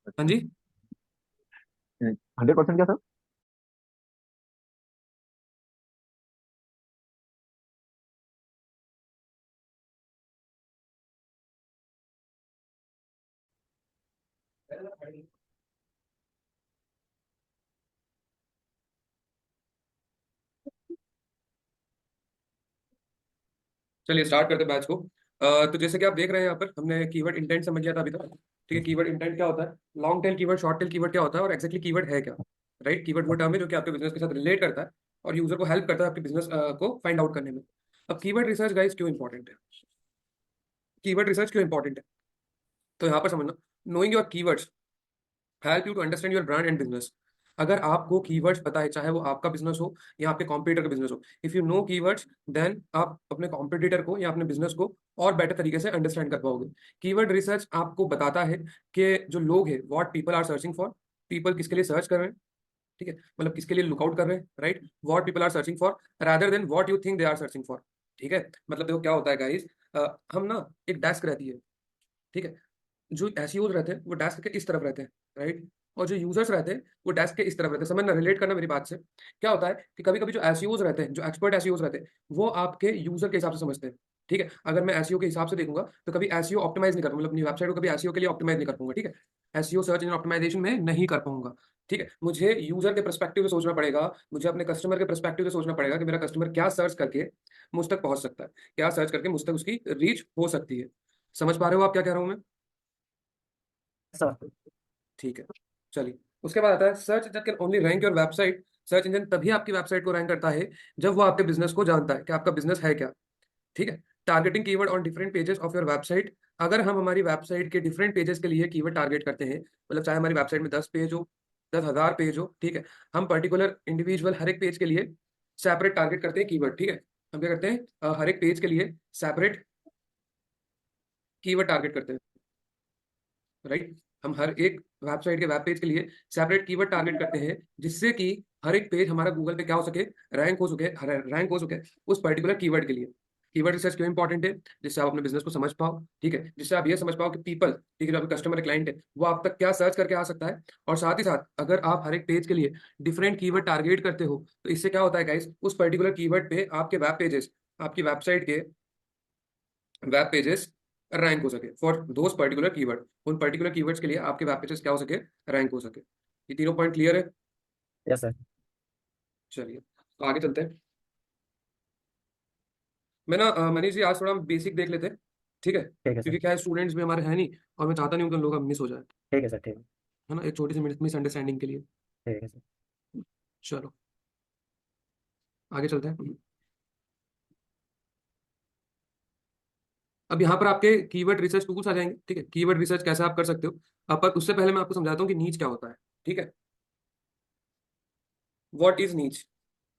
हाँ अच्छा। जी। 100% क्या था? चलिए स्टार्ट करते हैं बैच को। तो जैसे कि आप देख रहे हैं यहाँ पर हमने कीवर्ड इंटेंट समझ लिया था अभी तक। ठीक है, कीवर्ड इंटेंट क्या होता है, long tail keyword, short tail keyword क्या होता है, और एक्जैक्टली कीवर्ड है क्या। राइट, कीवर्ड वो टर्म है जो कि आपके बिजनेस के साथ रिलेट करता है और यूजर को हेल्प करता है आपके बिजनेस को फाइंड आउट करने में। अब कीवर्ड रिसर्च गाइस क्यों इंपॉर्टेंट है, कीवर्ड रिसर्च क्यों इंपॉर्टेंट है, तो यहाँ पर समझना। Knowing your keywords help you to understand your brand and business. अगर आपको कीवर्ड्स पता है, चाहे वो आपका बिजनेस हो या आपके कॉम्पिटिटर का बिजनेस हो, if you know keywords then आप अपने कॉम्पिटिटर को या अपने बिजनेस को और बेटर तरीके से अंडरस्टैंड कर पाओगे। कीवर्ड रिसर्च आपको बताता है कि जो लोग हैं, what people are searching for, people किसके लिए सर्च कर रहे हैं। ठीक है, मतलब किसके लिए लुकआउट कर रहे हैं, right, what people are searching for rather than what you think they are searching for. ठीक है, मतलब देखो क्या होता है गाइस, हम ना, एक डेस्क रहती है, ठीक है, जो एसईओज रहते हैं वो डेस्क के इस तरफ रहते हैं, राइट, और जो यूजर्स रहते हैं वो डेस्क के इस तरफ रहते हैं। समझना, रिलेट करना मेरी बात से। क्या होता है कि कभी कभी जो एसईओज रहते हैं, जो एक्सपर्ट एसईओज रहते हैं, वो आपके यूजर के हिसाब से समझते हैं। ठीक है, अगर मैं एसईओ के हिसाब से देखूंगा तो कभी एसईओ ऑप्टिमाइज नहीं कर पाऊंगा, मतलब अपनी वेबसाइट को कभी एसईओ के लिए ऑप्टिमाइज नहीं कर पाऊंगा। ठीक है, एसईओ सर्च इंजन ऑप्टिमाइजेशन में नहीं कर पाऊंगा। ठीक है, मुझे यूजर के परस्पेक्टिव से सोचना पड़ेगा, मुझे अपने कस्टमर के परस्पेक्टिव से सोचना पड़ेगा कि मेरा कस्टमर क्या सर्च करके मुझ तक पहुंच सकता है, क्या सर्च करके मुझ तक उसकी रीच हो सकती है। समझ पा रहे हो आप क्या कह रहा हूं मैं। सर। ठीक है, चलिए। उसके बाद आता है search engine can only rank your website. Search engine तभी आपकी वेबसाइट को रैंक करता है जब वो आपके बिजनेस को जानता है कि आपका बिजनेस है क्या। ठीक है, targeting keyword on different pages of your website. अगर हम हमारी वेबसाइट के डिफरेंट पेजेस के लिए कीवर्ड टारगेट करते हैं, मतलब चाहे हमारी वेबसाइट में 10 पेज हो, 10,000 पेज हो, ठीक है, हम पर्टिकुलर इंडिविजुअल हर एक पेज के लिए सेपरेट टारगेट करते हैं कीवर्ड। ठीक है, हम क्या करते हैं, हर एक पेज के लिए सेपरेट कीवर्ड टारगेट करते हैं, राइट। हम हर एक वेबसाइट के वेब पेज के लिए सेपरेट कीवर्ड टारगेट करते हैं, जिससे कि हर एक पेज हमारा गूगल पे क्या हो सके, रैंक हो सके उस पर्टिकुलर कीवर्ड के लिए। कीवर्ड रिसर्च क्यों इंपॉर्टेंट है, जिससे आप अपने बिजनेस को समझ पाओ। ठीक है, जिससे आप ये समझ पाओ कि पीपल, ठीक है, जो आपके कस्टमर क्लाइंट है, वो आप तक क्या सर्च करके आ सकता है। और साथ ही साथ अगर आप हर एक पेज के लिए डिफरेंट कीवर्ड टारगेट करते हो तो इससे क्या होता है गाइस, उस पर्टिकुलर कीवर्ड पे आपके वेब पेजेस, आपकी वेबसाइट के वेब पेजेस रैंक हो सके फॉर दोज पर्टिकुलर कीवर्ड। उन पर्टिकुलर कीवर्ड्स के लिए आपके वेब पेजेस क्या हो सके, रैंक हो सके। ये तीनों पॉइंट क्लियर है। Yes sir. चलिए तो आगे चलते हैं। मैं ना मनीष जी आज थोड़ा बेसिक देख लेते हैं, ठीक है, ठीक है सर। क्योंकि क्या है, स्टूडेंट्स भी हमारे हैं नहीं, और मैं चाहता नहीं हूँ कि उन लोगों का मिस हो जाए, ठीक है सर। ठीक है। है ना, एक छोटी सी मिसअंडरस्टैंडिंग के लिए। ठीक है सर। चलो आगे चलते हैं। अब यहाँ पर आपके कीवर्ड रिसर्च टूल्स आ जाएंगे। ठीक है, कीवर्ड रिसर्च कैसे आप कर सकते हो, अब पर उससे पहले मैं आपको समझाता हूँ कि नीच क्या होता है। ठीक है, व्हाट इज नीच,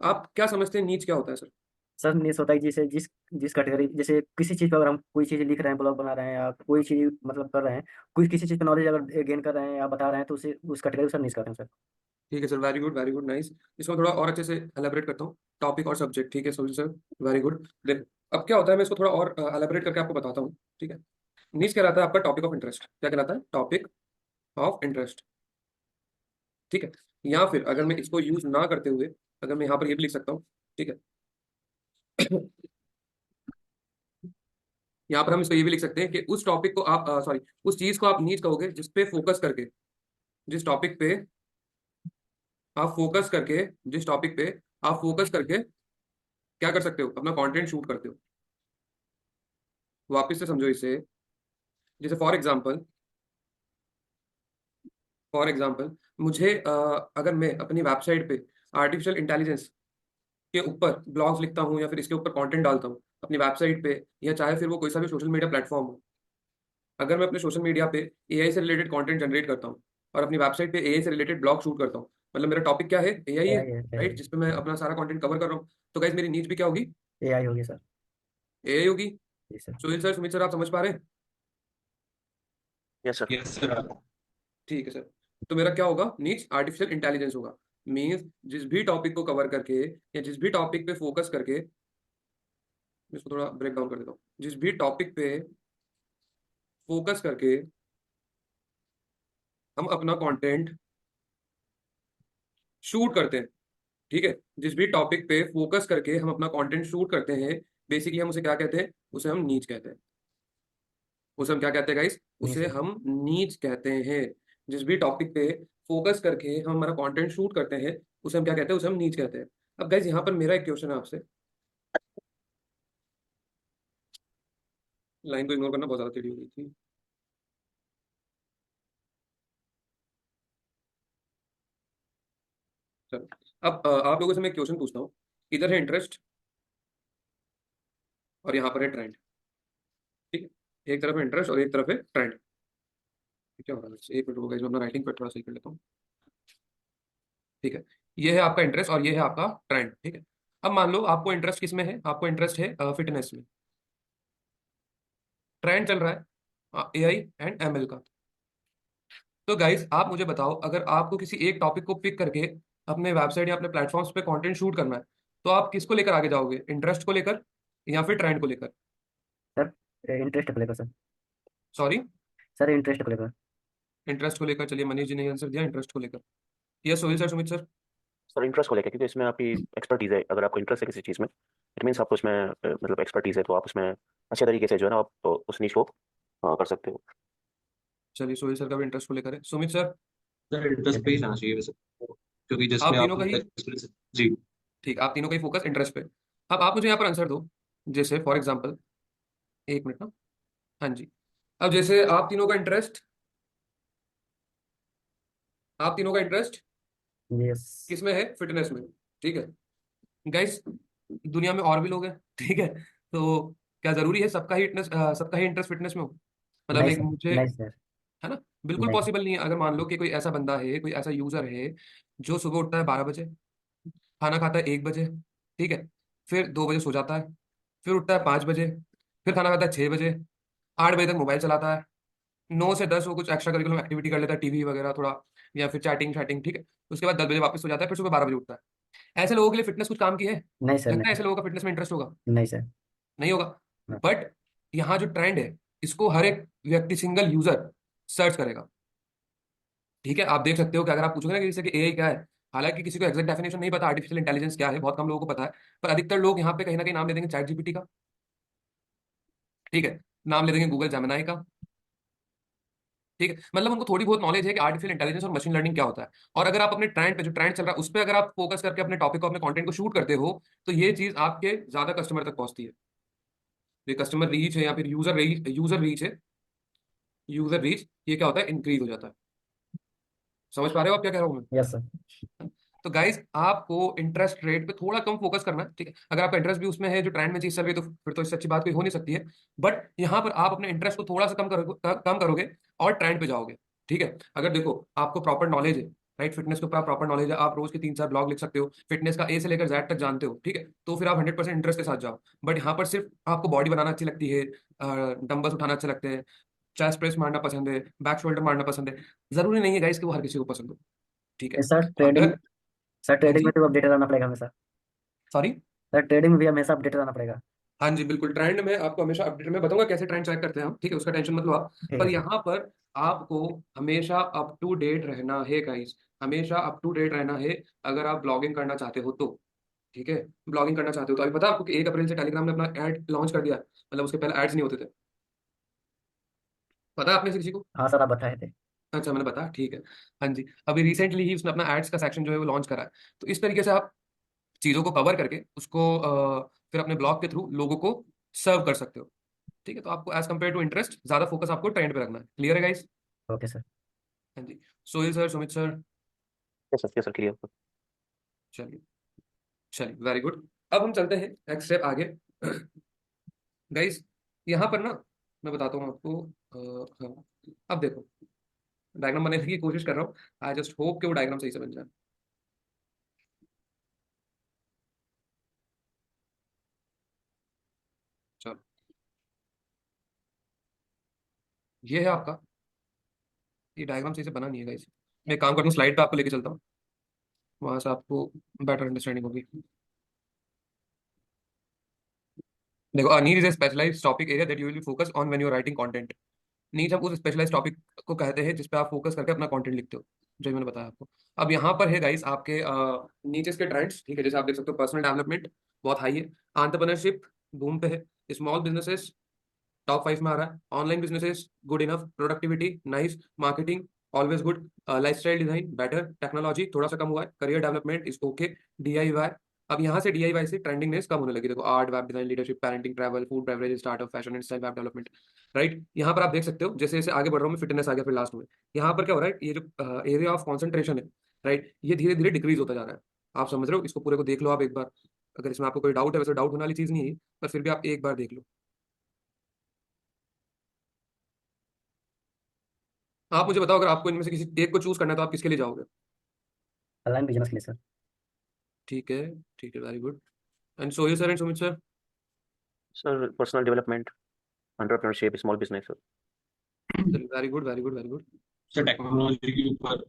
आप क्या समझते हैं नीच क्या होता है सर। सर नीड्स होता है जैसे जिस जिस कैटेगरी, जैसे किसी चीज़ पर अगर हम कोई चीज़ लिख रहे हैं, ब्लॉग बना रहे हैं, या कोई चीज़ मतलब कर रहे हैं, कोई किसी चीज़ का नॉलेज अगर गेन कर रहे हैं या बता रहे हैं, तो उसे उस कैटेगरी सर नीड्स कहते हैं सर। ठीक है सर, वेरी गुड नाइस। इसको थोड़ा और अच्छे से एलेबरेट करता हूँ, टॉपिक और सब्जेक्ट। ठीक है sir, sir very good. Then अब क्या होता है, मैं इसको थोड़ा और एलेबरेट करके आपको बताता हूँ। ठीक है, नीच कहलाता है आपका टॉपिक ऑफ इंटरेस्ट। क्या कहलाता है, टॉपिक ऑफ इंटरेस्ट। ठीक है, या फिर अगर मैं इसको यूज ना करते हुए, अगर मैं यहाँ पर ये भी लिख सकता हूँ, ठीक है, यहाँ पर हम इसको ये भी लिख सकते हैं कि उस टॉपिक को आप, सॉरी, उस चीज को आप नीच कहोगे जिस पे फोकस करके, जिस टॉपिक पे आप फोकस करके, जिस टॉपिक पे आप फोकस करके क्या कर सकते हो, अपना कंटेंट शूट करते हो। वापस से समझो इसे। जैसे फॉर एग्जाम्पल मुझे अगर मैं अपनी वेबसाइट पे आर्टिफिशियल इंटेलिजेंस के ऊपर ब्लॉग्स लिखता हूँ या फिर इसके ऊपर कंटेंट डालता हूँ अपनी वेबसाइट पे, या चाहे फिर वो कोई सा भी सोशल मीडिया प्लेटफॉर्म हो, अगर मैं अपने सोशल मीडिया पे एआई से रिलेटेड कंटेंट जनरेट करता हूँ और अपनी वेबसाइट पे एआई से रिलेटेड ब्लॉग शूट करता हूँ, मतलब मेरा टॉपिक क्या है, एआई है, एआई है। राइट, जिसपे मैं अपना सारा कंटेंट कवर कर रहा हूँ, तो गाइस मेरी नीच भी क्या होगी, एआई होगी सर। एआई होगी। जी सर। सोहेल सर, सुमित सर, आप समझ पा रहे हैं। Yes sir. Yes sir. ठीक है सर, तो मेरा क्या होगा, नीच आर्टिफिशियल इंटेलिजेंस होगा। मीन्स जिस भी टॉपिक को कवर करके या जिस भी टॉपिक पे फोकस करके, मैं इसको थोड़ा ब्रेक डाउन कर देता हूँ, जिस भी टॉपिक पे फोकस करके हम अपना कंटेंट शूट करते हैं, ठीक है, जिस भी टॉपिक पे फोकस करके हम अपना कंटेंट शूट करते हैं, बेसिकली हम उसे क्या कहते हैं, उसे हम नीच कहते हैं। उसे हम क्या कहते हैं गाइस, नहीं उसे सर। हम नीच कहते हैं। जिस भी टॉपिक पे फोकस करके हम हमारा कंटेंट शूट करते हैं, उसे हम क्या कहते हैं, उसे हम नीच कहते हैं। अब गाइस यहाँ पर मेरा एक क्वेश्चन है आपसे, लाइन को इग्नोर करना, बहुत ज्यादा टेढ़ी हो गई थी। चलो, अब आप लोगों से मैं क्वेश्चन पूछता हूँ। इधर है इंटरेस्ट और यहाँ पर है ट्रेंड, ठीक है, एक तरफ है इंटरेस्ट और एक तरफ है ट्रेंड। क्या हो रहा है, एक मिनट रुको गाइस, मैं अपना राइटिंग पर थोड़ा सही कर लेता हूँ। ठीक है, ये है आपका इंटरेस्ट और ये है आपका ट्रेंड, ठीक है। अब मान लो आपको इंटरेस्ट किस में है, आपको इंटरेस्ट है फिटनेस में। ट्रेंड चल रहा है एआई एंड एमएल का। तो गाइस आप मुझे बताओ, अगर आपको किसी एक टॉपिक को पिक करके अपने वेबसाइट या अपने प्लेटफॉर्म्स पे कंटेंट शूट करना है, तो आप किसको लेकर आगे जाओगे, इंटरेस्ट को लेकर या फिर ट्रेंड को लेकर? सर इंटरेस्ट को लेकर सर। सॉरी, सर इंटरेस्ट को लेकर। इंटरेस्ट को लेकर। चलिए मनीष जी ने आंसर दिया इंटरेस्ट को लेकर। Yes Sohil sir, Sumit sir. Sir interest को लेकर, क्योंकि इसमें आपकी एक्सपर्टीज है। अगर आपको इंटरेस्ट है किसी चीज़ में, इट मीन्स आपको उसमें मतलब एक्सपर्टीज है, तो आप उसमें अच्छे तरीके से जो है ना, आप उस नीच को कर सकते हो। चलिए सोहिल सर का भी इंटरेस्ट को लेकर है। सुमित सर, सर इंटरेस्ट पे ही जाना चाहिए वैसे, क्योंकि जिसमें आप तीनों का आपका ही, एक्सपीरियंस। जी। ठीक, आप तीनों का ही फोकस इंटरेस्ट पे। अब आप मुझे यहाँ पर आंसर दो, जैसे फॉर एग्जाम्पल, एक मिनट ना, हाँ जी। अब जैसे आप तीनों का इंटरेस्ट यस। किसमें है, फिटनेस में, ठीक है। गाइस दुनिया में और भी लोग हैं, ठीक है, तो क्या जरूरी है सबका ही इंटरेस्ट फिटनेस में हो? मतलब नहीं एक सर। मुझे, नहीं सर। है ना, बिल्कुल नहीं। पॉसिबल नहीं है। अगर मान लो कि कोई ऐसा बंदा है, कोई ऐसा यूजर है जो सुबह उठता है 12 बजे, खाना खाता है 1 बजे, ठीक है, फिर 2 बजे सो जाता है, फिर उठता है 5 बजे, फिर खाना खाता है 6 बजे, 8 बजे तक मोबाइल चलाता है, 9 से 10 वो कुछ एक्स्ट्रा करिकुलम एक्टिविटी कर लेता है, टीवी वगैरह थोड़ा, या फिर चैटिंग चैटिंग, ठीक है। उसके बाद 10 बजे वापस सो जाता है, फिर सुबह 12 बजे उठता है। ऐसे लोगों के लिए फिटनेस कुछ काम की है? नहीं सर। लगता है नहीं। ऐसे लोगों का फिटनेस में इंटरेस्ट होगा? नहीं सर। नहीं होगा। हाँ। बट यहाँ जो ट्रेंड है, इसको हर एक व्यक्ति, सिंगल यूजर सर्च करेगा, ठीक है। आप देख सकते हो कि अगर आप पूछोगे ना कि जैसे कि एआई क्या है, हालांकि किसी को एग्जैक्ट डेफिनेशन नहीं पता आर्टिफिशियल इंटेलिजेंस क्या है, बहुत कम लोगों को पता है, पर अधिकतर लोग यहाँ पे कहीं ना कहीं नाम ले देंगे चैट जीपीटी का, ठीक है, नाम ले देंगे गूगल जेमिनाई का, ठीक है। मतलब उनको थोड़ी बहुत नॉलेज है कि आर्टिफिशियल इंटेलिजेंस और मशीन लर्निंग क्या होता है। और अगर आप अपने ट्रेंड पे, जो ट्रेंड चल रहा है उस पर अगर आप फोकस करके अपने टॉपिक को, अपने कंटेंट को शूट करते हो, तो ये चीज आपके ज्यादा कस्टमर तक पहुंचती है। ये कस्टमर रीच है या फिर यूजर रीच है, यूजर रीच ये क्या होता है, इंक्रीज हो जाता है। समझ पा रहे हो आप क्या कह रहा हूँ यस सर। मैं? तो गाइस आपको इंटरेस्ट रेट पे थोड़ा कम फोकस करना है, ठीक है। अगर आपका इंटरेस्ट भी उसमें है जो ट्रेंड में चीज चल रही है, तो फिर तो इससे अच्छी बात कोई हो नहीं सकती है। बट यहाँ पर आप अपने इंटरेस्ट को थोड़ा सा कम करोगे और ट्रेंड पे जाओगे, ठीक है। अगर देखो आपको प्रॉपर नॉलेज है, राइट, फिटनेस के ऊपर प्रॉपर नॉलेज है, आप रोज के 3-4 ब्लॉग लिख सकते हो, फिटनेस का ए से लेकर जेड तक जानते हो, ठीक है, तो फिर आप 100% इंटरेस्ट के साथ जाओ। बट यहाँ पर सिर्फ आपको बॉडी बनाना अच्छी लगती है, डंबल्स उठाना अच्छे लगते हैं, चेस्ट प्रेस मारना पसंद है, बैक शोल्डर मारना पसंद है, जरूरी नहीं है गाइस कि वो हर किसी को पसंद हो, ठीक है। Sir trading. अगर, सर हाँ ट्रेडिंग में जी, तो अपडेटेड रहना पड़ेगा हमेशा। सॉरी, सर ट्रेडिंग में भी हमेशा अपडेटेड रहना पड़ेगा। हाँ जी बिल्कुल, ट्रेंड में आपको हमेशा अपडेट, मैं बताऊंगा कैसे ट्रेंड चेक करते हैं हम, ठीक है, उसका टेंशन मत लो आप। ठीक पर है सर। यहाँ पर आपको हमेशा अप टू डेट रहना है गाइस, हमेशा अप टू डेट रहना है। अगर आप ब्लॉगिंग करना चाहते हो तो, ठीक है, ब्लॉगिंग करना चाहते हो तो अभी पता है आपको कि 1 अप्रैल से टेलीग्राम ने अपना ऐड लॉन्च कर दिया है। मतलब उसके पहले एड्स नहीं होते थे, पता है आपने से किसी को? हाँ सर आप बताए थे। अच्छा मैंने बताया, ठीक है। हाँ जी, अभी रिसेंटली ही उसने अपना एड्स का सेक्शन जो है वो लॉन्च करा है। तो इस तरीके से आप चीज़ों को कवर करके उसको फिर अपने ब्लॉग के थ्रू लोगों को सर्व कर सकते हो, ठीक है। तो आपको एज कम्पेयर टू इंटरेस्ट ज्यादा फोकस आपको ट्रेंड पे रखना है। क्लियर है गाइस? Okay sir. हाँ जी, Sohail sir, Sumit sir. Yes sir, clear. चलिए, चलिए वेरी गुड। अब हम चलते हैं नेक्स्ट स्टेप आगे। गाइस यहाँ पर ना मैं बताता हूँ आपको, हाँ, अब देखो, डायग्राम बनाने की कोशिश कर रहा हूँ, आई जस्ट होप कि वो डायग्राम सही से बन जाए। चलो, ये है आपका, ये डायग्राम सही से बना नहीं है गाइस। मैं एक काम करता हूँ, स्लाइड पे आपको लेके चलता हूँ, वहां से आपको बेटर अंडरस्टैंडिंग होगी। देखो, a need is a specialized topic area that you will be focused on when you're writing content. नीच हम उस स्पेशलाइज टॉपिक को कहते हैं जिस पे आप फोकस करके अपना कंटेंट लिखते हो, जो मैंने बताया आपको। अब यहाँ पर है गाइस आपके नीचे के ट्रेंड्स, ठीक है, जैसे आप देख सकते हो पर्सनल डेवलपमेंट बहुत हाई है, एंटरप्रेन्योरशिप बूम पे है, स्मॉल बिजनेसेस टॉप 5 में आ रहा है, online businesses good enough, productivity nice, marketing always good, lifestyle design better, technology थोड़ा सा कम हुआ है, career development is okay, DIY. अब यहाँ से डीआईवाई से ट्रेंडिंगनेस कम होने लगी, देखो art, web design, leadership, parenting, travel, food, beverage, startup, fashion and style, web development. Right, यहाँ पर आप देख सकते हो जैसे जैसे आगे बढ़ रहा हूँ मैं, फिटनेस आ गया फिर लास्ट में। यहाँ पर क्या हो रहा है, ये जो एरिया ऑफ कॉन्सेंट्रेशन है, राइट, ये धीरे धीरे डिक्रीज होता जा रहा है। आप समझ रहे हो, इसको पूरे को देख लो आप एक बार, अगर इसमें आपको कोई डाउट है, वैसे डाउट होने वाली चीज नहीं है, पर फिर भी आप एक बार देख लो। आप मुझे बताओ, अगर आपको इनमें से किसी एक को चूज करना है तो आप किसके लिए जाओगे? ऑनलाइन बिजनेस के लिए सर। ठीक है, ठीक है, very good. And Sohil sir and Sumit sir? Sir personal development, entrepreneurship, small business. चलिए, very good, very good, very good. Sir technology के ऊपर,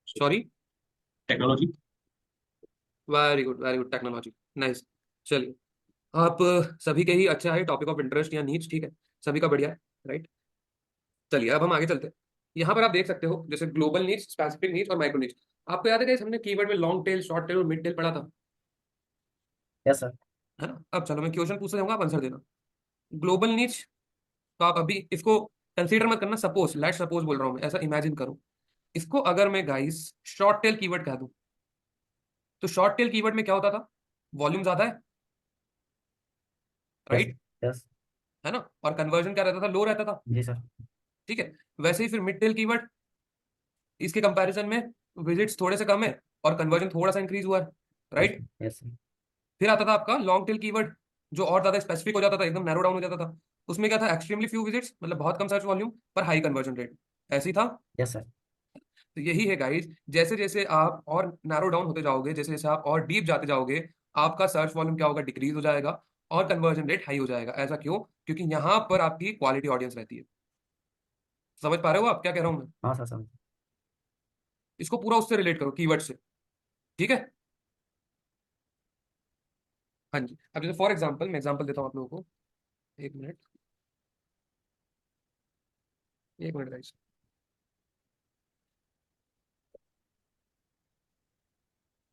sorry, technology. Very good, very good, technology, nice. चलिए, आप सभी के ही अच्छा है टॉपिक ऑफ इंटरेस्ट या नीच, ठीक है, सभी का बढ़िया है, राइट। चलिए अब हम आगे चलते हैं। यहाँ पर आप देख सकते हो जैसे ग्लोबल नीच, स्पेसिफिक नीच और माइक्रो नीच। आपको याद है कि हमने कीवर्ड में लॉन्ग टेल, शॉर्ट टेल और मिड टेल पढ़ा था, यस सर। है ना? अब चलो मैं क्वेश्चन पूछता जाऊंगा, आप आंसर देना। ग्लोबल नीच, तो आप अभी इसको कंसीडर मत करना, सपोज, लेट सपोज बोल रहा हूँ मैं, ऐसा इमेजिन करो। इसको अगर मैं गाइस शॉर्ट टेल कीवर्ड कह दूं, तो शॉर्ट टेल कीवर्ड में क्या होता था? वॉल्यूम ज्यादा है, यस। Right, yes. है ना? और कन्वर्जन क्या रहता था? लो रहता था, जी सर। ठीक है। वैसे ही फिर मिड टेल कीवर्ड, इसके कंपैरिजन में विजिट्स थोड़े से कम है और कन्वर्जन थोड़ा सा इंक्रीज हुआ है, यस। राइट। Yes sir. फिर आता था आपका लॉन्ग टेल कीवर्ड, जो और ज्यादा स्पेसिफिक हो जाता था, एकदम नैरो डाउन हो जाता था। उसमें क्या था? एक्सट्रीमली फ्यू विजिट्स, मतलब बहुत कम सर्च वॉल्यूम पर हाई कन्वर्जन रेट, ऐसे ही था। Yes sir. तो यही है गाइस, जैसे जैसे आप और नैरो डाउन होते जाओगे, जैसे जैसे आप और डीप जाते जाओगे, आपका सर्च वॉल्यूम क्या होगा? डिक्रीज हो जाएगा और कन्वर्जन रेट हाई हो जाएगा। ऐसा क्यों? क्योंकि यहाँ पर आपकी क्वालिटी ऑडियंस रहती है। समझ पा रहे हो आप क्या कह रहा हूँ मैं? हाँ सर समझ। इसको पूरा उससे रिलेट करो, कीवर्ड से, ठीक है। हाँ जी, अब जैसे फॉर एग्जाम्पल मैं एग्जाम्पल देता हूँ आप लोगों को, एक मिनट, एक मिनट गाइस।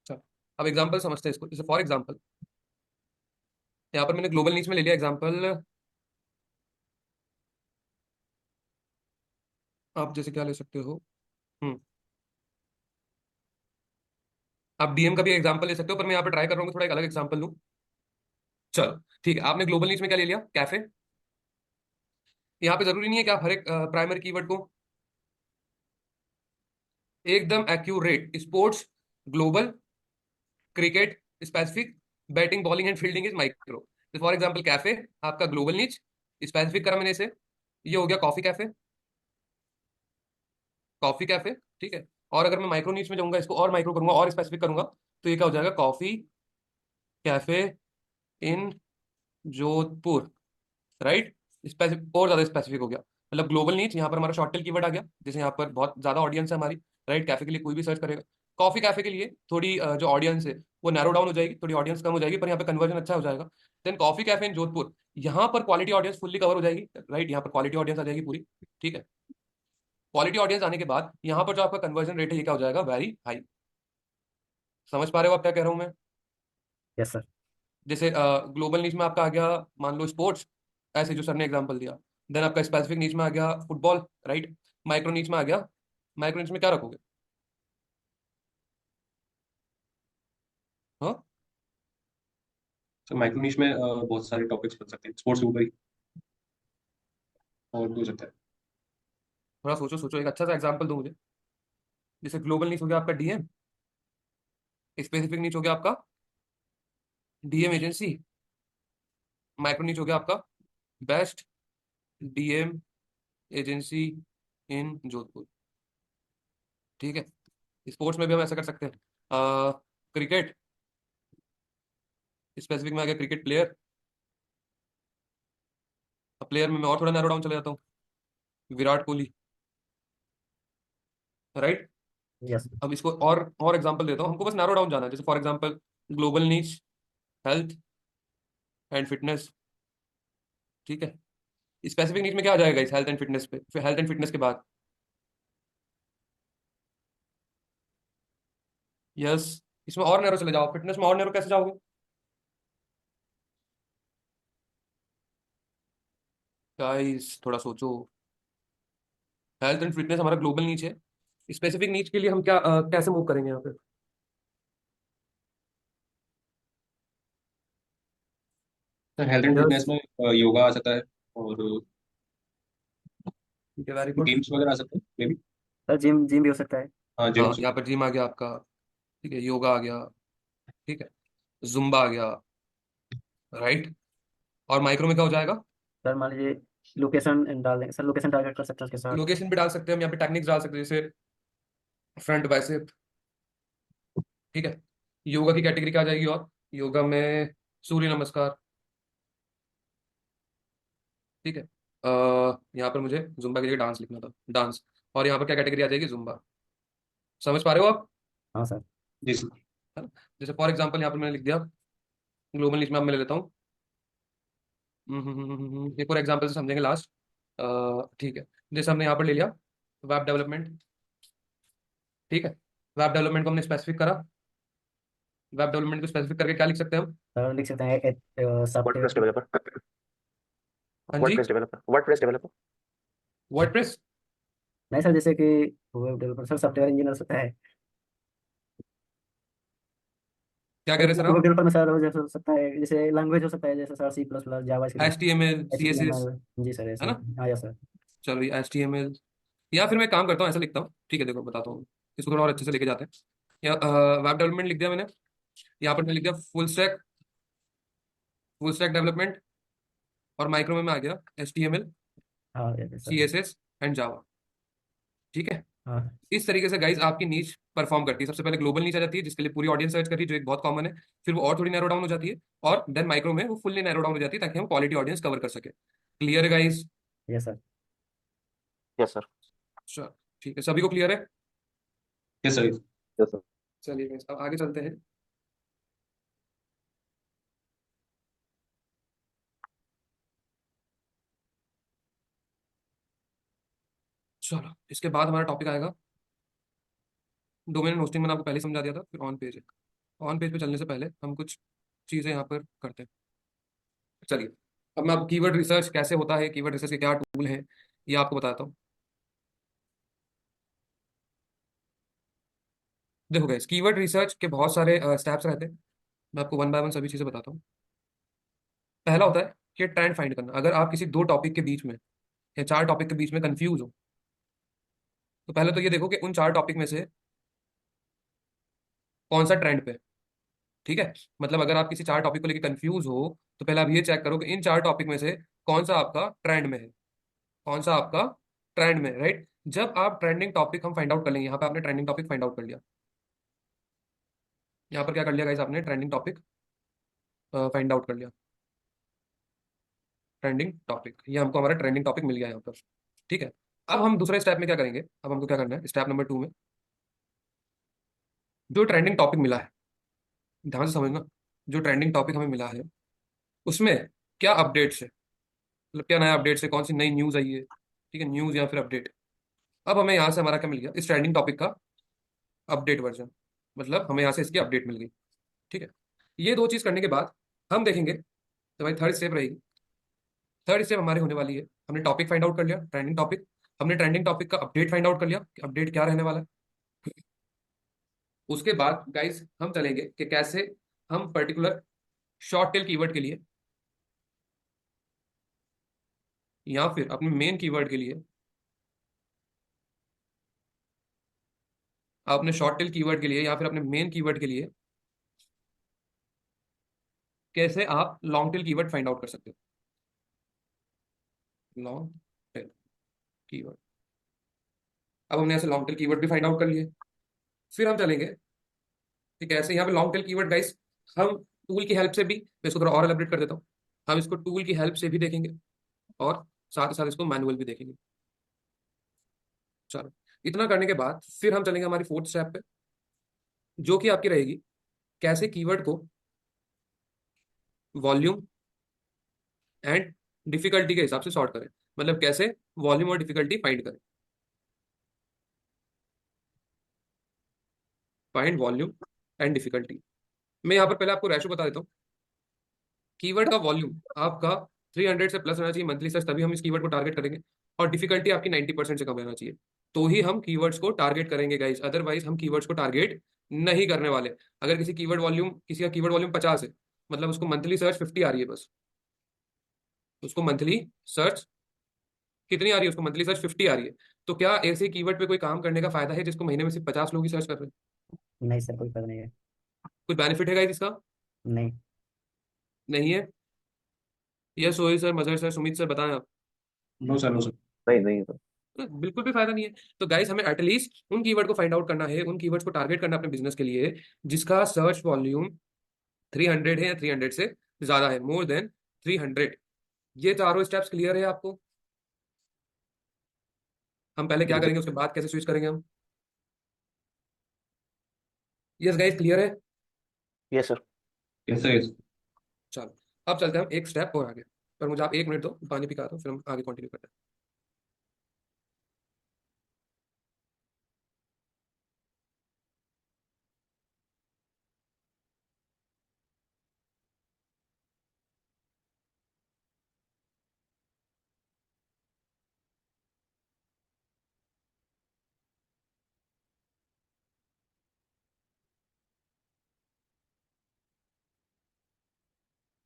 चलो, अब एग्जाम्पल समझते हैं इसको। जैसे फॉर एग्जाम्पल यहाँ पर मैंने ग्लोबल नीच में ले लिया एग्जाम्पल। आप जैसे क्या ले सकते हो? हम्म आप डीएम का भी एग्जाम्पल ले सकते हो, पर मैं यहाँ पे ट्राई कर रहा हूँ कि थोड़ा एक अलग एग्जाम्पल लूँ। चलो ठीक है, आपने ग्लोबल नीच में क्या ले लिया? कैफे। यहाँ पे जरूरी नहीं है कि आप हर एक प्राइमरी कीवर्ड को एकदम accurate, sports, global, cricket, specific, batting, bowling and fielding is micro. तो फॉर एग्जाम्पल कैफे आपका ग्लोबल नीच, स्पेसिफिक करा मैंने इसे, ये हो गया कॉफी कैफे, कॉफी कैफे, ठीक है। और अगर मैं माइक्रो नीच में जाऊंगा, इसको और माइक्रो करूंगा और स्पेसिफिक करूंगा, तो ये क्या हो जाएगा? Coffee cafe in Jodhpur, right. Specific और ज्यादा स्पेसिफिक हो गया, मतलब ग्लोबल नीच। यहाँ पर हमारा शॉर्ट टेल कीवर्ड आ गया, जैसे यहाँ पर बहुत ज्यादा ऑडियंस है हमारी, राइट। कैफे के लिए कोई भी सर्च करेगा। कॉफी कैफे के लिए थोड़ी जो ऑडियंस है वो नैरो डाउन हो जाएगी, थोड़ी ऑडियंस कम हो जाएगी, पर यहाँ पे कन्वर्जन अच्छा हो जाएगा। Then coffee cafe in Jodhpur, यहाँ पर क्वालिटी ऑडियंस फुल्ली कवर हो जाएगी, राइट। यहाँ पर क्वालिटी ऑडियंस आ जाएगी पूरी, ठीक है। क्वालिटी ऑडियंस आने के बाद यहाँ पर जो आपका कन्वर्जन रेट है, ये क्या हो जाएगा? Very high. समझ पा रहे हो आप क्या कह रहा हूँ मैं? Yes sir. जैसे ग्लोबल नीच में आपका आ गया मान लो स्पोर्ट्स, ऐसे जो सर ने एग्जांपल दिया। देन आपका स्पेसिफिक नीच में आ गया फुटबॉल, राइट। माइक्रो नीच में आ गया, माइक्रो नीच में क्या रखोगे? हाँ, सर माइक्रो निश में बहुत सारे टॉपिक्स बन सकते हैं, स्पोर्ट्स के ऊपर ही और भी हो सकता है। थोड़ा सोचो सोचो, एक अच्छा सा एग्जांपल दो मुझे। जैसे ग्लोबल नीच हो गया आपका डीएम, स्पेसिफिक नीच हो गया आपका डीएम एजेंसी, माइक्रो नीच हो गया आपका बेस्ट डीएम एजेंसी इन जोधपुर, ठीक है। स्पोर्ट्स में भी हम ऐसा कर सकते हैं, क्रिकेट, स्पेसिफिक में आ गया क्रिकेट प्लेयर। अब प्लेयर में मैं और थोड़ा नैरो डाउन चले जाता हूँ, विराट कोहली, राइट। यस। अब इसको और एग्जांपल देता हूँ, हमको बस नैरो डाउन जाना है। जैसे फॉर एग्जांपल ग्लोबल नीच हेल्थ एंड फिटनेस, ठीक है। स्पेसिफिक नीच में क्या आ जाएगा इस हेल्थ एंड फिटनेस पे, फिर हेल्थ एंड फिटनेस के बाद? यस, इसमें और नैरो चले जाओ, फिटनेस में और नैरो कैसे जाओगे गाइस, थोड़ा सोचो। हेल्थ एंड फिटनेस हमारा ग्लोबल नीच है, स्पेसिफिक नीच के लिए हम क्या कैसे मूव करेंगे यहाँ पे? Sir health and fitness yes में योगा आ सकता है, और ठीक है, वेरी गुड। गेम्स वगैरह आ सकते हैं may be. Sir, gym gym भी हो सकता है। हाँ जिम हाँ, हो यहाँ सकता पर जिम आ गया आपका, ठीक है, योगा आ गया, ठीक है, जुम्बा आ गया, राइट। और माइक्रो में क्या हो जाएगा? सर मान लीजिए लोकेशन डाल देंगे सर, लोकेशन टारगेट कर सकते हैं उसके साथ। लोकेशन भी डाल सकते हैं हम, यहाँ पे टेक्निक्स डाल सकते हैं, जैसे फ्रंट बाइसेप, ठीक है। योगा की कैटेगरी क्या आ जाएगी? और योगा में सूर्य नमस्कार, ठीक है। यहाँ पर मुझे जुम्बा की जगह डांस लिखना था, डांस। और यहाँ पर क्या कैटेगरी आ जाएगी? जुम्बा। समझ पा रहे हो आप? हाँ सर। है। जी सर। है ना? जैसे फॉर एग्जाम्पल यहाँ पर मैंने लिख दिया ग्लोबल नीच में, अब मैं ले लेता हूँ एक और एग्जाम्पल से समझेंगे लास्ट। ठीक है, जैसे हमने यहाँ पर ले लिया वेब डेवलपमेंट, ठीक है। वेब डेवलपमेंट को हमने स्पेसिफिक करा, वेब डेवलपमेंट को स्पेसिफिक करके क्या लिख सकते हैं हम? सर लिख सकते हैं वर्डप्रेस सॉफ्टवेयर। डेवलपर। हाँ जी, WordPress developer, WordPress developer. WordPress. नहीं सर, जैसे कि web developer sir, software engineer हो सकता है। क्या कह सर रहे हैं सर वेब आप? डेवलपर में सर वो जैसे हो सकता है, जैसे लैंग्वेज हो सकता है, जैसे सर C++, जावा स्क्रिप्ट, HTML CSS, HTML। जी सर, है ऐसे। ना? हाँ यस सर। चलो ये HTML, या फिर मैं काम करता हूँ ऐसा लिखता हूँ, ठीक है, देखो बताता हूँ, इसको थोड़ा और अच्छे से लेके जाते हैं। या वेब डेवलपमेंट लिख दिया मैंने, यहाँ पर मैंने लिख दिया फुल स्टैक डेवलपमेंट, और माइक्रो में आ गया HTML हाँ यस सर। CSS एंड जावा, ठीक है। हाँ इस तरीके से गाइज आपकी नीच परफॉर्म करती है। सबसे पहले ग्लोबल नीच आ जाती है, जिसके लिए पूरी ऑडियंस सर्च कर रही है, जो एक बहुत कॉमन है। फिर वो और थोड़ी नैरो डाउन हो जाती है, और देन माइक्रो में वो फुल्ली नैरो डाउन हो जाती है, ताकि हम क्वालिटी ऑडियंस कवर कर सके। क्लियर है guys? Yes sir. Yes sir. चलो ठीक है, सभी को क्लियर है? Yes sir. Yes sir. चलिए guys, अब आगे चलते हैं। चलो इसके बाद हमारा टॉपिक आएगा डोमेन होस्टिंग। मैंने आपको पहले ही समझा दिया था। फिर ऑन पेज है, ऑन पेज पे चलने से पहले हम कुछ चीजें यहाँ पर करते हैं। चलिए, अब मैं आपको कीवर्ड रिसर्च कैसे होता है, कीवर्ड रिसर्च के क्या टूल हैं, ये आपको बताता हूँ। देखो गाइस, कीवर्ड रिसर्च के बहुत सारे स्टेप्स रहते हैं। मैं आपको वन बाय वन सभी चीजें बताता हूँ। पहला होता है कि ट्रेंड फाइंड करना। अगर आप किसी दो टॉपिक के बीच में या चार टॉपिक के बीच में कंफ्यूज हो, तो पहले तो ये देखो कि उन चार टॉपिक में से कौन सा ट्रेंड पे है, ठीक है। मतलब अगर आप किसी चार टॉपिक को लेकर कंफ्यूज हो, तो पहले आप ये चेक करो कि इन चार टॉपिक में से कौन सा आपका ट्रेंड में है, कौन सा आपका ट्रेंड में, राइट। जब आप ट्रेंडिंग टॉपिक हम फाइंड आउट कर लेंगे, यहाँ पे आपने ट्रेंडिंग टॉपिक फाइंड आउट कर लिया। यहाँ पर क्या कर लिया गाइस, आपने ट्रेंडिंग टॉपिक फाइंड आउट कर लिया। ट्रेंडिंग टॉपिक, ये हमको हमारा ट्रेंडिंग टॉपिक मिल गया यहाँ पर, ठीक है। अब हम दूसरे स्टेप में क्या करेंगे? अब हमको क्या करना है स्टेप नंबर 2 में? जो ट्रेंडिंग टॉपिक मिला है, ध्यान से समझना, जो ट्रेंडिंग टॉपिक हमें मिला है उसमें क्या अपडेट्स है, मतलब क्या नया अपडेट्स है, कौन सी नई न्यूज आई है, ठीक है, न्यूज या फिर अपडेट। अब हमें यहाँ से हमारा क्या मिल गया? इस ट्रेंडिंग टॉपिक का अपडेट वर्जन, मतलब हमें यहाँ से इसकी अपडेट मिल गई, ठीक है। ये दो चीज करने के बाद हम देखेंगे, तो भाई थर्ड स्टेप रहेगी। थर्ड स्टेप हमारी होने वाली है, हमने टॉपिक फाइंड आउट कर लिया, ट्रेंडिंग टॉपिक। हमने ट्रेंडिंग टॉपिक का अपडेट फाइंड आउट कर लिया कि अपडेट क्या रहने वाला है। उसके बाद गाइस हम चलेंगे कि कैसे हम पर्टिकुलर शॉर्ट टेल कीवर्ड के लिए, या फिर अपने मेन कीवर्ड के लिए, अपने शॉर्ट टेल कीवर्ड के लिए या फिर अपने मेन कीवर्ड के लिए कैसे आप long tail keyword find out कर सकते हो। लॉन्ग टेल कीवर्ड, अब हमने ऐसे लॉन्ग टेल कीवर्ड भी फाइंड आउट कर लिए। फिर हम चलेंगे कि कैसे यहाँ पे लॉन्ग टेल कीवर्ड गाइस हम टूल की हेल्प से भी, मैं इसको थोड़ा और एलाबरेट कर देता हूँ, हम इसको टूल की हेल्प से भी देखेंगे, और साथ ही साथ इसको मैनुअल भी देखेंगे। चलो, इतना करने के बाद फिर हम चलेंगे हमारी फोर्थ स्टेप पे, जो कि आपकी रहेगी कैसे कीवर्ड को वॉल्यूम एंड डिफिकल्टी के हिसाब से सॉर्ट करें। मतलब कैसे? वॉल्यूम और डिफिकल्टी फाइंड करें। Find volume and difficulty. मैं यहाँ पर पहले आपको रेशो बता देता हूँ। कीवर्ड का वॉल्यूम आपका 300 से प्लस रहना चाहिए मंथली सर्च, तभी हम इस कीवर्ड को टारगेट करेंगे। और डिफिकल्टी आपकी 90% से कम रहना चाहिए, तो ही हम कीवर्ड्स को टारगेट करेंगे गाइस। अदरवाइज हम कीवर्ड्स को टारगेट नहीं करने वाले। अगर किसी का कीवर्ड वॉल्यूम 50 है, मतलब उसको मंथली सर्च 50 आ रही है बस। उसको मंथली सर्च कितनी आ रही है? उसको मंथली सर्च 50 आ रही है। तो क्या ऐसे कीवर्ड पे कोई काम करने का फायदा है जिसको महीने में सिर्फ 50 लोग ही सर्च कर रहे हैं? नहीं सर, कोई फायदा नहीं है। कुछ बेनिफिट है गाइस इसका? नहीं। नहीं है। Yes Sohail sir, Mazhar sir, Sumit sir, बताएं आप। No sir, no sir. नहीं नहीं सर। बिल्कुल भी फायदा नहीं है। तो गाइस हमें एटलीस्ट उन कीवर्ड को फाइंड आउट करना है, उन कीवर्ड्स को टारगेट करना है अपने बिजनेस के लिए जिसका सर्च वॉल्यूम 300 है या 300 से ज्यादा है, मोर देन 300। ये चारों स्टेप्स क्लियर है आपको? हम पहले क्या यस सर। करेंगे, उसके बाद कैसे स्विच करेंगे हम? यस गाइस, क्लियर है? Yes sir. Yes sir, yes. चलो अब चलते हैं हम एक स्टेप और आगे। पर मुझे आप 1 मिनट दो, पानी पिका दो, फिर हम आगे कंटिन्यू करते हैं।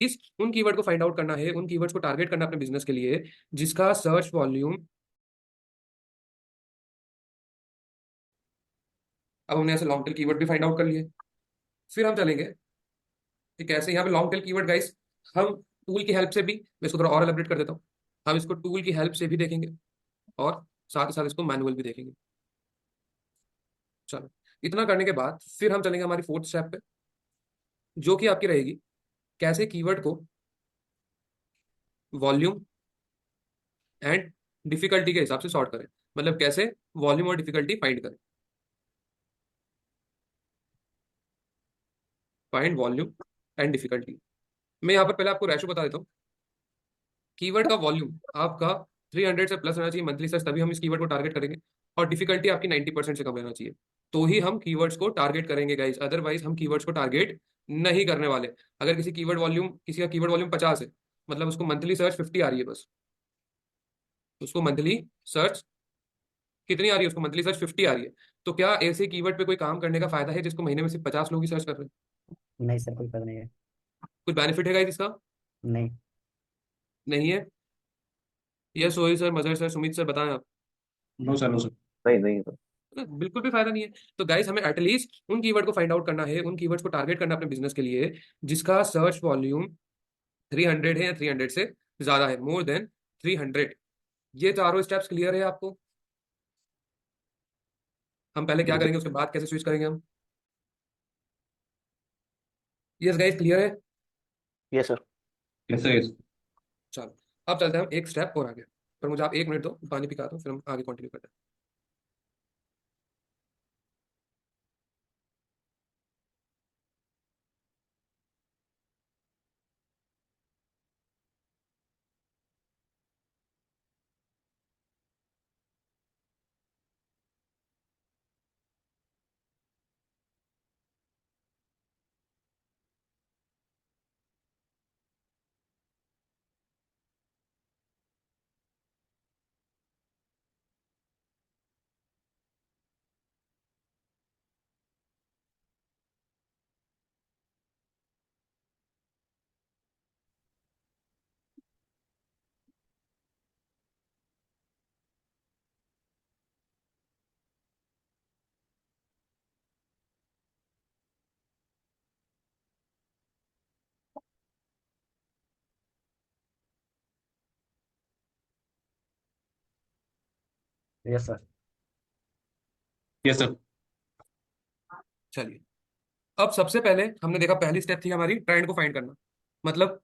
इस उन कीवर्ड को फाइंड आउट करना है, उन कीवर्ड्स को टारगेट करना अपने बिजनेस के लिए जिसका सर्च वॉल्यूम। अब हमने ऐसे लॉन्ग टेल कीवर्ड भी फाइंड आउट कर लिए। फिर हम चलेंगे कि कैसे यहाँ पे लॉन्ग टेल कीवर्ड गाइस हम टूल की हेल्प से भी, मैं इसको थोड़ा और एलिब्रेट कर देता हूँ। हम इसको टूल की हेल्प से भी देखेंगे और साथ ही साथ इसको मैनुअल भी देखेंगे। चलो, इतना करने के बाद फिर हम चलेंगे हमारी फोर्थ स्टेप पे, जो कि आपकी रहेगी कैसे कीवर्ड को वॉल्यूम एंड डिफिकल्टी के हिसाब से सॉर्ट करें। मतलब कैसे वॉल्यूम और डिफिकल्टी फाइंड करें। Find volume and difficulty. मैं यहाँ पर पहले आपको रेशो बता देता हूँ। कीवर्ड का वॉल्यूम आपका 300 से प्लस रहना चाहिए मंथली सर्च, तभी हम इस कीवर्ड को टारगेट करेंगे। और डिफिकल्टी आपकी 90% से कम रहना चाहिए, तो ही हम कीवर्ड्स को टारगेट करेंगे गाइस। अदरवाइज हम कीवर्ड्स को टारगेट नहीं करने वाले। अगर किसी का कीवर्ड वॉल्यूम 50 है, मतलब उसको मंथली सर्च 50 आ रही है बस। उसको मंथली सर्च कितनी आ रही है? उसको मंथली सर्च 50 आ रही है। तो क्या ऐसे कीवर्ड पे कोई काम करने का फायदा है जिसको महीने में सिर्फ 50 लोग ही सर्च कर रहे हैं? नहीं सर, कोई फायदा नहीं है। कुछ बेनिफिट है गाइस इसका? नहीं। नहीं है। Yes Sohail sir, Mazhar sir, Sumit sir, बताएं आप। No sir, no sir. नहीं नहीं सर। बिल्कुल भी फायदा नहीं है। तो गाइस हमें एटलीस्ट उन कीवर्ड को फाइंड आउट करना है, उन कीवर्ड्स को टारगेट करना अपने बिजनेस के लिए जिसका सर्च वॉल्यूम 300 है या 300 से ज्यादा है, मोर देन 300। ये चारों स्टेप्स क्लियर है आपको? हम पहले क्या यस सर। करेंगे, उसके बाद कैसे स्विच करेंगे हम? यस गाइस, क्लियर है? Yes sir. Yes sir, yes. चलो अब चलते हैं हम एक स्टेप और आगे। पर मुझे आप 1 मिनट दो, पानी पिका दो, फिर हम आगे कंटिन्यू करते हैं। Yes sir. Yes sir. चलिए, अब सबसे पहले हमने देखा पहली स्टेप थी हमारी ट्रेंड को फाइंड करना। मतलब